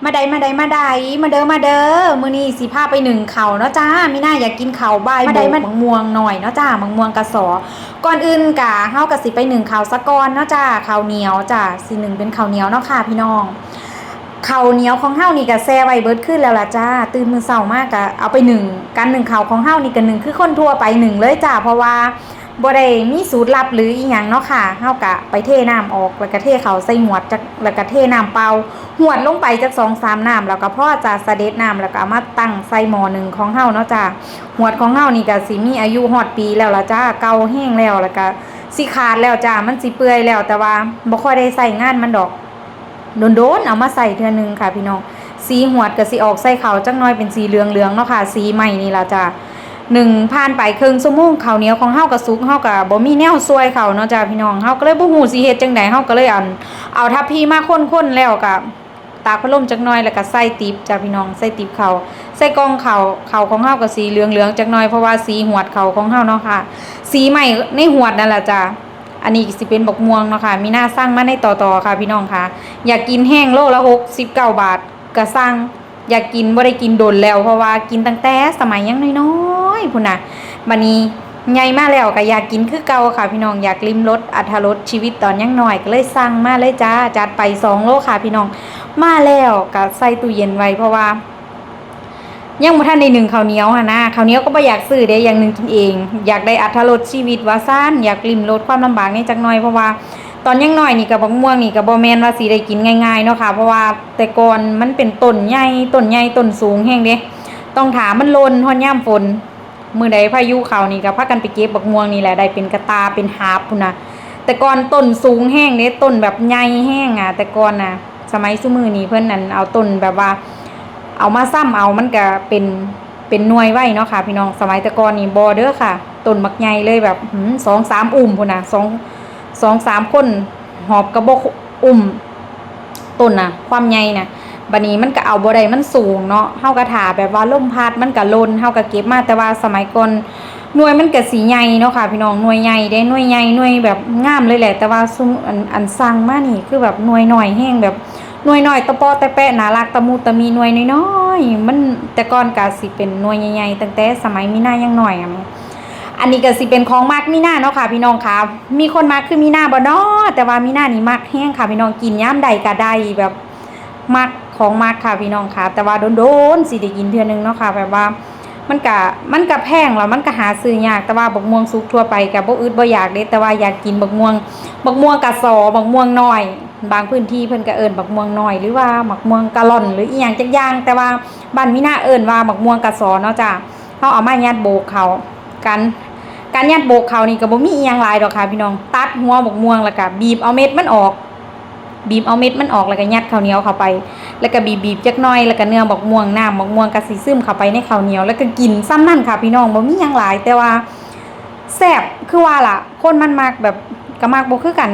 มาเด้อมื้อนี้สิพาไปหนึ่งเขาเนาะจ้ามีหน้าอยากกินเขาบ่ายโมงมังม่วงหน่อยเนาะจ้ามังม่วงกะสอก่อนอื่นกะเฮาก็สิไปหนึ่งเขาซะก่อนเนาะจ้าข้าวเหนียวจ้าสิหนึ่งเป็นข้าวเหนียวเนาะค่ะพี่น้องข้าวเหนียวของเฮานี่ก็แช่ไว้เบิดขึ้นแล้วล่ะจ้าตื่นมื้อเช้ามากก็เอาไปหนึ่งกันหนึ่งข้าวของเฮานี่ก็หนึ่งคือคนทั่วไปหนึ่งเลยจ้าเพราะว่าบ่ได้มีสูตรลับหรืออีหยังเนาะค่ะเฮากะไปเทน้ำออกแล้วก็เทเขาใส่หวดจักแล้วก็เทน้ำเปล่าหวดลงไปจัก2-3น้ำแล้วก็พอจะเสด็จน้ำแล้วก็เอามาตั้งใส่หม้อหนึ่งของเฮาเนาะจ้าหวดของเฮานี่ก็สิมีอายุฮอดปีแล้วล่ะจ้าเก่าแห้งแล้วแล้วก็สิขาดแล้วจ้ามันสิเปื่อยแล้วแต่ว่าบ่ค่อยได้ใส่งานมันดอกโดนๆเอามาใส่เทื่อนึงค่ะพี่น้องสีหวดก็สิออกใส่เขาจักหน่อยเป็นสีเหลืองๆเนาะค่ะสีใหม่นี่ล่ะจ้าหนึ่งผ่านไปครึ่งชั่วโมงข้าวเหนียวของเฮาก็สุกเฮาก็บ่มีแนวซวยเขาเนาะจ้าพี่น้องเฮาก็เลยบ่ฮู้สิเฮ็ดจังไดเฮาก็เลยเอาทัพพีมาข้นๆแล้วก็ตากพัดลมจักหน่อยแล้วก็ใส่ติ๊บจ้าพี่น้องใส่ติ๊บเขาใส่กล่องเขาของเฮาก็สีเหลืองๆจักหน่อยเพราะว่าสีหวดเขาของเฮาเนาะค่ะสีใหม่ในหวดนั่นแหละจ้าอันนี้สิเป็นบักม่วงเนาะค่ะมีหน้าสั่งมาในต่อค่ะพี่น้องค่ะอยากกินแห้งโลละ69 บาทก็สั่งอยากกินบ่ได้กินโดนแล้วเพราะว่ากินตั้งแต่สมัยยังน้อยๆพุ่นน่ะบัดนี้ใหญ่มาแล้วก็อยากกินคือเก่าค่ะพี่น้องอยากลิ้มรสอรรถรสชีวิตตอนยังน้อยก็เลยสั่งมาเลยจ้าจัดไป2 โลค่ะพี่น้องมาแล้วก็ใส่ตู้เย็นไว้เพราะว่ายังบ่ทันได้นึ่งข้าวเหนียวหั่นนะข้าวเหนียวก็บ่อยากซื้อเด้อย่างนึงกินเองอยากได้อรรถรสชีวิตว่าซ่านอยากลิ้มรสความลำบากนี่จักหน่อยเพราะว่าตอนยังน้อยนี่ก็บักม่วงนี่ก็บ่แม่นว่าสิได้กินง่ายๆเนาะค่ะเพราะว่าแต่ก่อนมันเป็นต้นใหญ่ต้นสูงแฮงเด้ต้องถามันหล่นฮอดยามฝนมื้อใดพายุเข้านี่ก็พากันไปเก็บบักม่วงนี่แหละได้เป็นกระตาเป็นหาบพุ่นน่ะแต่ก่อนต้นสูงแฮงเด้ต้นแบบใหญ่แฮงอ่ะแต่ก่อนน่ะสมัยซุมื้อนี้เพิ่นนั่นเอาต้นแบบว่าเอามาซ้ำเอามันก็เป็นหน่วยไว้เนาะค่ะพี่น้องสมัยแต่ก่อนนี่บ่เด้อค่ะต้นบักใหญ่เลยแบบ2-3 อุ้มพุ่นน่ะ2-3 คนหอบกระบอกต้นน่ะความใหญ่น่ะบัดนี้มันก็เอาบ่ได้มันสูงเนาะเฮาก็ท่าแบบว่าลมพัดมันก็หล่นเฮาก็เก็บมาแต่ว่าสมัยก่อนหน่วยมันก็สิใหญ่เนาะค่ะพี่น้องหน่วยใหญ่ได้หน่วยใหญ่หน่วยแบบงามเลยแหละแต่ว่าซุมอันสั่งมานี่คือแบบหน่วยน้อยแฮงแบบหน่วยน้อยตะปอตะแปะน่ารักตะมุตะมีหน่วยน้อยๆมันแต่ก่อนก็สิเป็นหน่วยใหญ่ๆตั้งแต่สมัยมีนายังน้อยอ่ะอันนี้ก็สิเป็นของมักมีหน้าเนาะค่ะพี่น้องค่ะมีคนมักคือมีหน้าบ่เนาะแต่ว่ามีหน้านี่มักแห้งค่ะพี่น้องกินยามใดก็ได้แบบมักของมักค่ะพี่น้องค่ะแต่ว่าโดนๆสิได้กินเทื่อนึงเนาะค่ะแบบว่ามันก็แพงแล้วมันก็หาซื้อยากแต่ว่าบักม่วงสุกทั่วไปก็บ่อึดบ่อยากเด้แต่ว่าอยากกินบักม่วงกะสอบักม่วงน้อยบางพื้นที่เพิ่นก็เอิ้นบักม่วงน้อยหรือว่าบักม่วงกะล่อนหรืออีหยังจักอย่างแต่ว่าบ้านมีหน้าเอิ้นว่าบักม่วงกะสอเนาะจ้ะเฮาเอามายัดโบกเขาการยัดโบกเขานี่ก็บ่มีอีหยังหลายดอกค่ะพี่น้องตัดหัวบักม่วงแล้วก็บีบเอาเม็ดมันออกแล้วก็ยัดข้าวเหนียวเข้าไปแล้วก็บีบจักหน่อยแล้วก็เนื้อบักม่วงน้ำบักม่วงก็สิซึมเข้าไปในข้าวเหนียวแล้วก็กินซ้ำนั่นค่ะพี่น้องบ่มีหยังหลายแต่ว่าแซ่บคือว่าล่ะคนมันมักแบบก็มักบ่คือกัน